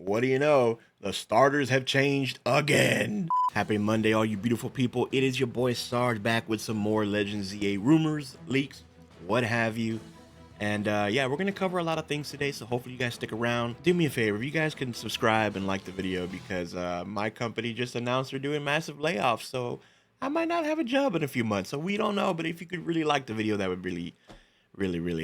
what do you know? The starters have changed again. Happy Monday, all you beautiful people. It is your boy Sarge back with some more Legends ZA rumors, leaks, what have you. And yeah, we're going to cover a lot of things today, so hopefully you guys stick around. Do me a favor, if you guys can subscribe and like the video, because my company just announced they're doing massive layoffs, so I might not have a job in a few months, so we don't know. But if you could really like the video, that would really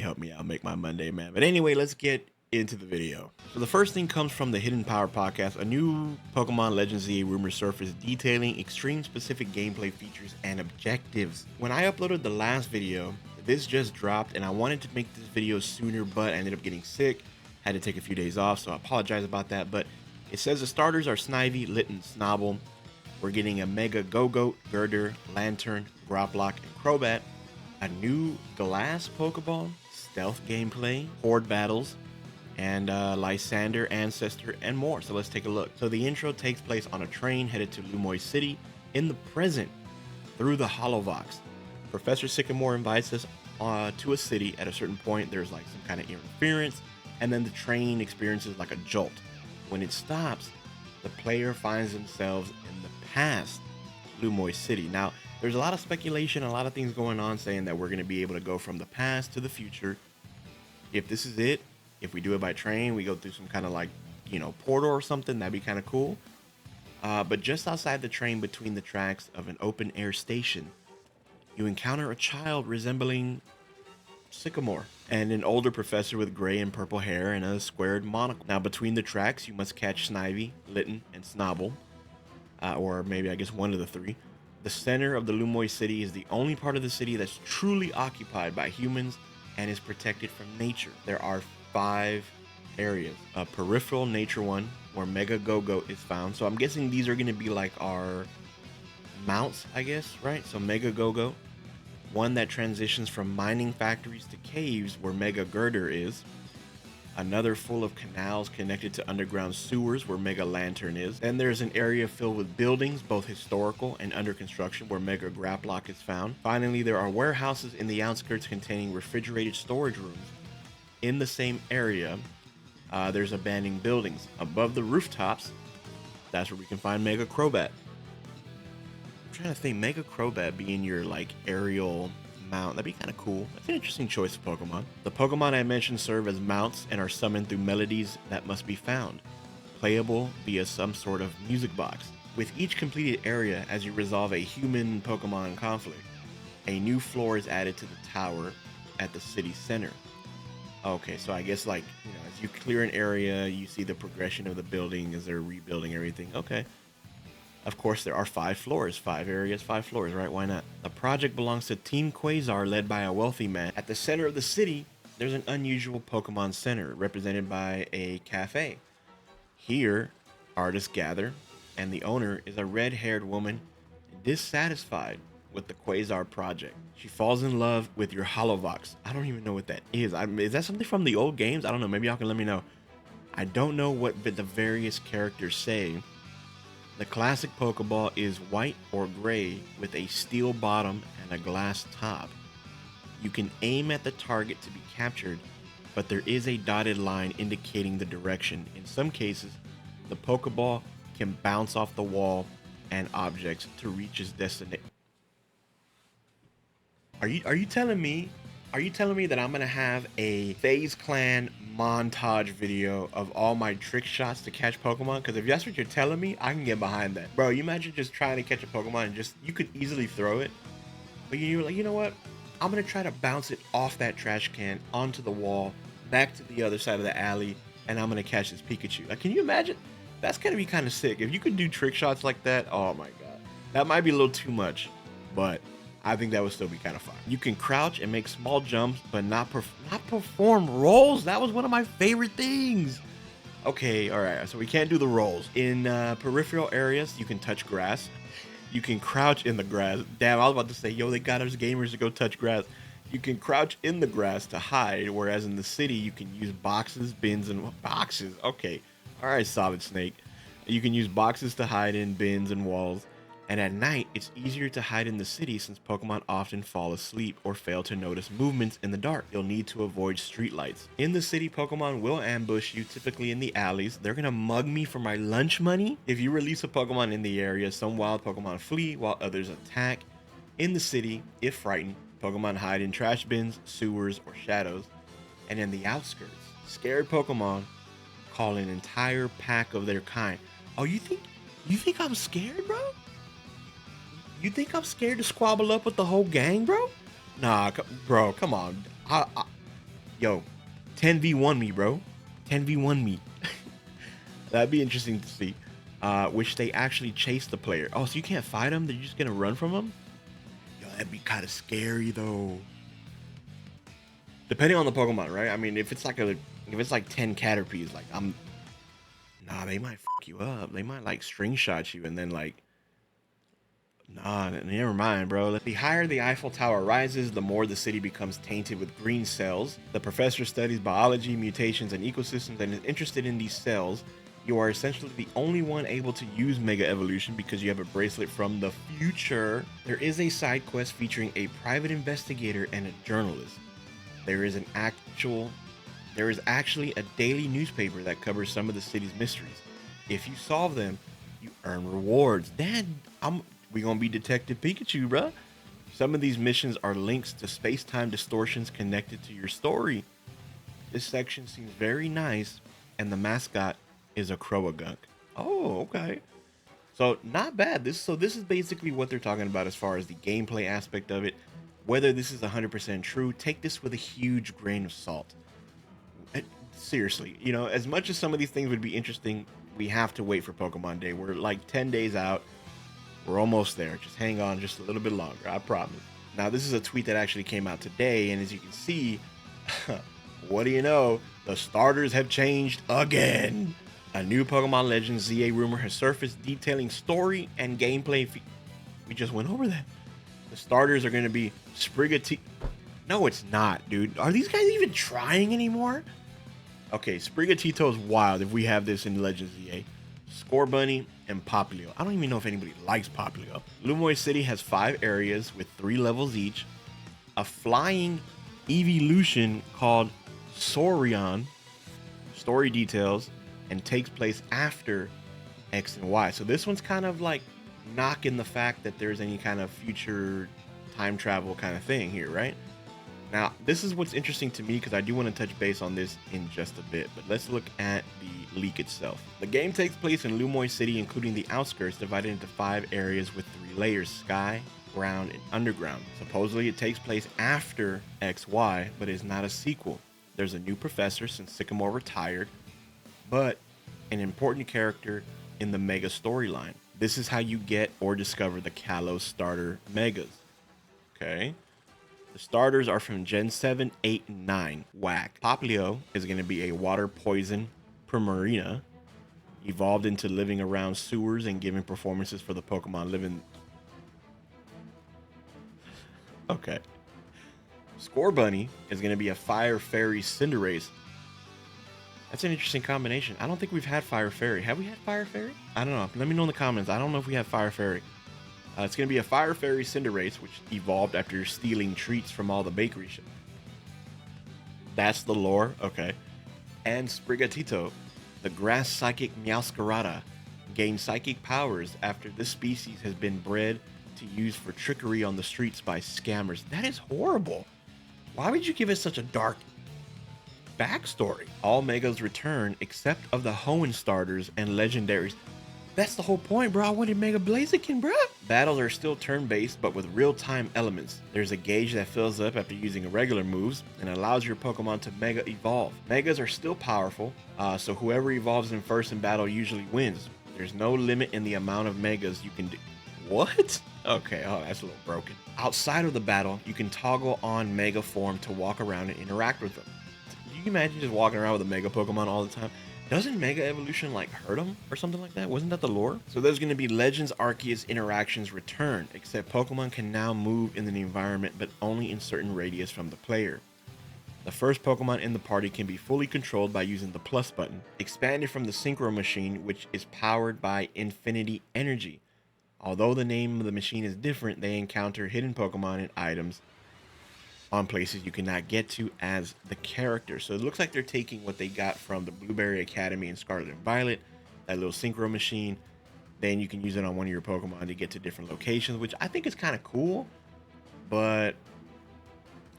help me out, make my Monday, man. But anyway, let's get into the video. So the first thing comes from the Hidden Power podcast. A new Pokemon Legends ZA rumor surfaced detailing extreme specific gameplay features and objectives. When I uploaded the last video, this just dropped and I wanted to make this video sooner, but I ended up getting sick, had to take a few days off, so I apologize about that. But it says the starters are Snivy, Litten, Snobble. We're getting a Mega Go-Goat, Girder, Lantern, Groplock, and Crobat, a new Glass Pokeball, stealth gameplay, horde battles, and Lysander, Ancestor, and more. So let's take a look. So the intro takes place on a train headed to Lumoy City in the present through the Holovox. Professor Sycamore invites us to a city. At a certain point, there's like some kind of interference, and then the train experiences like a jolt. When it stops, the player finds themselves in the past Lumoy City. Now, there's a lot of speculation, a lot of things going on saying that we're going to be able to go from the past to the future. If this is it, if we do it by train, we go through some kind of like, you know, portal or something, that'd be kind of cool. But just outside the train, between the tracks of an open air station, you encounter a child resembling Sycamore and an older professor with gray and purple hair and a squared monocle. Now, between the tracks, you must catch Snivy, Litten, and Snobble, or maybe I guess one of the three. The center of the Lumoy City is the only part of the city that's truly occupied by humans and is protected from nature. There are 5 areas. A peripheral nature one, where Mega Go-Goat is found. So I'm guessing these are going to be like our mounts, I guess, right? So Mega Go-Goat. One that transitions from mining factories to caves, where Mega Girder is. Another full of canals connected to underground sewers, where Mega Lantern is. Then there's an area filled with buildings, both historical and under construction, where Mega Groplock is found. Finally, there are warehouses in the outskirts containing refrigerated storage rooms. In the same area, there's abandoned buildings. Above the rooftops, that's where we can find Mega Crobat. I'm trying to think, Mega Crobat being your like aerial mount, that'd be kind of cool. That's an interesting choice of Pokemon. The Pokemon I mentioned serve as mounts and are summoned through melodies that must be found, playable via some sort of music box. With each completed area, as you resolve a human Pokemon conflict, a new floor is added to the tower at the city center. Okay, so I guess like, you know, as you clear an area, you see the progression of the building as they're rebuilding everything. Okay. Of course, there are 5 floors, 5 areas, 5 floors, right? Why not? The project belongs to Team Quasar, led by a wealthy man. At the center of the city, there's an unusual Pokemon Center, represented by a cafe. Here, artists gather, and the owner is a red-haired woman dissatisfied with the Quasar project. She falls in love with your Holovox. I don't even know what that is. Is that something from the old games? I don't know. Maybe y'all can let me know. I don't know what the various characters say. The classic Pokeball is white or gray with a steel bottom and a glass top. You can aim at the target to be captured, but there is a dotted line indicating the direction. In some cases, the Pokeball can bounce off the wall and objects to reach its destination. Are you telling me that I'm gonna have a FaZe Clan montage video of all my trick shots to catch Pokemon? Because if that's what you're telling me, I can get behind that. Bro, you imagine just trying to catch a Pokemon and just, you could easily throw it, but you're like, you know what? I'm gonna try to bounce it off that trash can onto the wall, back to the other side of the alley, and I'm gonna catch this Pikachu. Like, can you imagine? That's gonna be kind of sick. If you could do trick shots like that, oh my god. That might be a little too much, but I think that would still be kind of fun. You can crouch and make small jumps, but not perform rolls. That was one of my favorite things. Okay, all right, so we can't do the rolls. In peripheral areas, you can touch grass. You can crouch in the grass. Damn, I was about to say, yo, they got us gamers to go touch grass. You can crouch in the grass to hide, whereas in the city, you can use boxes, bins, and boxes. Okay, all right, Solid Snake. You can use boxes to hide in, bins, and walls. And at night, it's easier to hide in the city since Pokemon often fall asleep or fail to notice movements in the dark. You'll need to avoid streetlights. In the city, Pokemon will ambush you, typically in the alleys. They're gonna mug me for my lunch money. If you release a Pokemon in the area, some wild Pokemon flee while others attack. In the city, if frightened, Pokemon hide in trash bins, sewers, or shadows. And in the outskirts, scared Pokemon call an entire pack of their kind. Oh, you think I'm scared, bro? You think I'm scared to squabble up with the whole gang, bro? Nah, bro, come on. Yo, 10v1 me, bro. 10v1 me. That'd be interesting to see. Which they actually chase the player. Oh, so you can't fight them? They're just gonna run from them? Yo, that'd be kind of scary, though. Depending on the Pokemon, right? I mean, if it's like 10 Caterpies, like nah, they might fuck you up. They might like string shot you and then like, nah, never mind, bro. The higher the Eiffel Tower rises, the more the city becomes tainted with green cells. The professor studies biology, mutations, and ecosystems and is interested in these cells. You are essentially the only one able to use Mega Evolution because you have a bracelet from the future. There is a side quest featuring a private investigator and a journalist. There is actually a daily newspaper that covers some of the city's mysteries. If you solve them, you earn rewards. Dad, we gonna be Detective Pikachu, bruh. Some of these missions are links to space-time distortions connected to your story. This section seems very nice, and the mascot is a Croagunk. Oh, okay. So not bad. This is basically what they're talking about as far as the gameplay aspect of it. Whether this is 100% true, take this with a huge grain of salt. Seriously, you know, as much as some of these things would be interesting, we have to wait for Pokemon Day. We're like 10 days out. We're almost there. Just hang on just a little bit longer, I promise. Now, this is a tweet that actually came out today, and as you can see, what do you know? The starters have changed again. A new Pokemon Legends ZA rumor has surfaced detailing story and gameplay. We just went over that. The starters are going to be Sprigatito. No, it's not, dude. Are these guys even trying anymore? Okay, Sprigatito is wild if we have this in Legends ZA. Scorbunny, and Popplio. I don't even know if anybody likes Popplio. Lumoy City has 5 areas with 3 levels each. A flying Eevelution called Saurion. Story details and takes place after X and Y. So this one's kind of like knocking the fact that there's any kind of future time travel kind of thing here, right? Now, this is what's interesting to me because I do want to touch base on this in just a bit, but let's look at the leak itself. The game takes place in Lumoy City, including the outskirts, divided into 5 areas with 3 layers: sky, ground, and underground. Supposedly, it takes place after XY, but is not a sequel. There's a new professor since Sycamore retired, but an important character in the Mega storyline. This is how you get or discover the Kalos starter Megas. Okay. The starters are from Gen 7, 8, and 9. Whack. Popplio is going to be a water poison Primarina, evolved into living around sewers and giving performances for the Pokemon living. Okay. Scorbunny is going to be a Fire Fairy Cinderace. That's an interesting combination. I don't think we've had Fire Fairy. Have we had Fire Fairy? I don't know. Let me know in the comments. I don't know if we have Fire Fairy. It's going to be a Fire Fairy Cinderace, which evolved after stealing treats from all the bakery shops. That's the lore. Okay. And Sprigatito, the Grass Psychic Meowscarada, gained psychic powers after this species has been bred to use for trickery on the streets by scammers. That is horrible. Why would you give it such a dark backstory? All Megas return except of the Hoenn starters and legendaries. That's the whole point, bro. I wanted Mega Blaziken, bro. Battles are still turn-based, but with real-time elements. There's a gauge that fills up after using regular moves and allows your Pokemon to Mega Evolve. Megas are still powerful, so whoever evolves in first in battle usually wins. There's no limit in the amount of Megas you can do. What? Okay, oh, that's a little broken. Outside of the battle, you can toggle on Mega form to walk around and interact with them. Can you imagine just walking around with a Mega Pokemon all the time? Doesn't Mega Evolution like hurt him or something like that? Wasn't that the lore? So there's going to be Legends Arceus interactions return, except Pokemon can now move in the environment but only in certain radius from the player. The first Pokemon in the party can be fully controlled by using the plus button, expanded from the Synchro Machine, which is powered by Infinity Energy. Although the name of the machine is different, they encounter hidden Pokemon and items on places you cannot get to as the character. So it looks like they're taking what they got from the Blueberry Academy and Scarlet and Violet, that little synchro machine. Then you can use it on one of your Pokemon to get to different locations, which I think is kind of cool. But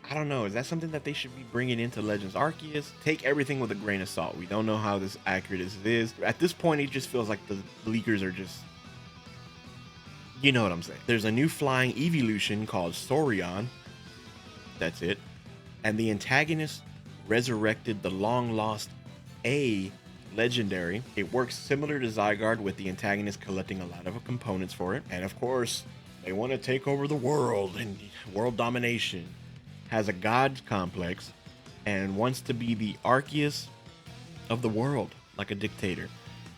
I don't know. Is that something that they should be bringing into Legends Arceus? Take everything with a grain of salt. We don't know how this accurate this is. At this point, it just feels like the leakers are just... You know what I'm saying. There's a new flying Eevelution called Sorion. That's it. And the antagonist resurrected the long-lost A legendary. It works similar to Zygarde, with the antagonist collecting a lot of components for it. And of course, they want to take over the world and world domination. Has a god complex and wants to be the Arceus of the world, like a dictator.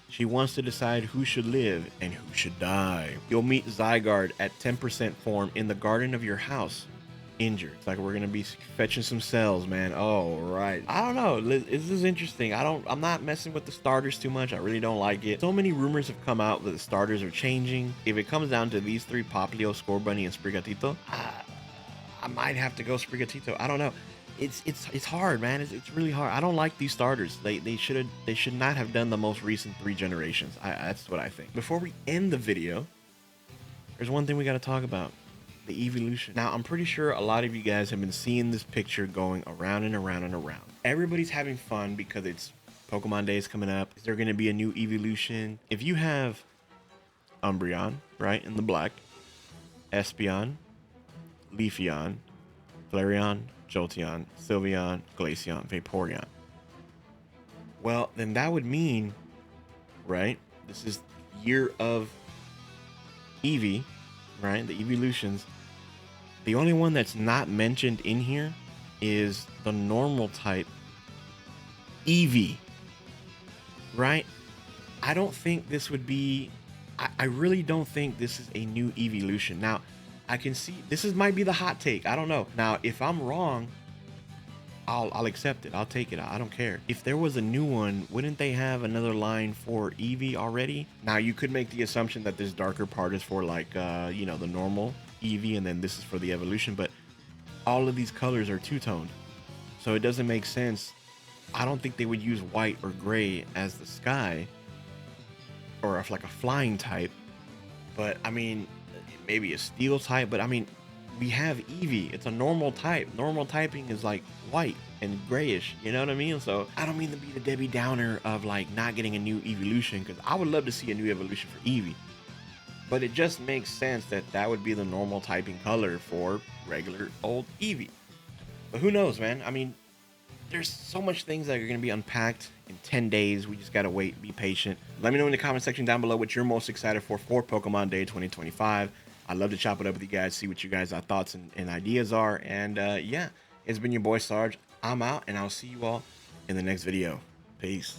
She wants to decide who should live and who should die. You'll meet Zygarde at 10% form in the garden of your house, injured. It's like we're gonna be fetching some cells, man. Oh, right. I don't know. This is interesting. I'm not messing with the starters too much. I really don't like it. So many rumors have come out that the starters are changing. If it comes down to these three, Popplio, Scorbunny, and Sprigatito, I might have to go Sprigatito. I don't know. It's hard, man. It's really hard. I don't like these starters. They should not have done the most recent 3 generations. That's what I think. Before we end the video, there's one thing we got to talk about. The Eevelution. Now, I'm pretty sure a lot of you guys have been seeing this picture going around and around and around. Everybody's having fun because it's Pokemon Days coming up. Is there going to be a new Eevelution? If you have Umbreon, right, in the black, Espeon, Leafeon, Flareon, Jolteon, Sylveon, Glaceon, Vaporeon, well, then that would mean, right, this is year of Eevee, right, the Eevelutions. The only one that's not mentioned in here is the normal type Eevee, right? I don't think this would be... I really don't think this is a new Eevelution. Now, I can see... This might be the hot take. I don't know. Now, if I'm wrong, I'll accept it. I'll take it. I don't care. If there was a new one, wouldn't they have another line for Eevee already? Now, you could make the assumption that this darker part is for, like, you know, the normal Eevee, and then this is for the evolution, but all of these colors are two-toned, so it doesn't make sense. I don't think they would use white or gray as the sky, or if like a flying type, but I mean, maybe a steel type, but I mean, we have Eevee. It's a normal type. Normal typing is like white and grayish, you know what I mean? So I don't mean to be the Debbie Downer of like not getting a new Eevelution, because I would love to see a new evolution for Eevee. But it just makes sense that that would be the normal typing color for regular old Eevee. But who knows, man? I mean, there's so much things that are going to be unpacked in 10 days. We just got to wait, be patient. Let me know in the comment section down below what you're most excited for Pokemon Day 2025. I'd love to chop it up with you guys, see what you guys' thoughts and ideas are. And yeah, it's been your boy Sarge. I'm out, and I'll see you all in the next video. Peace.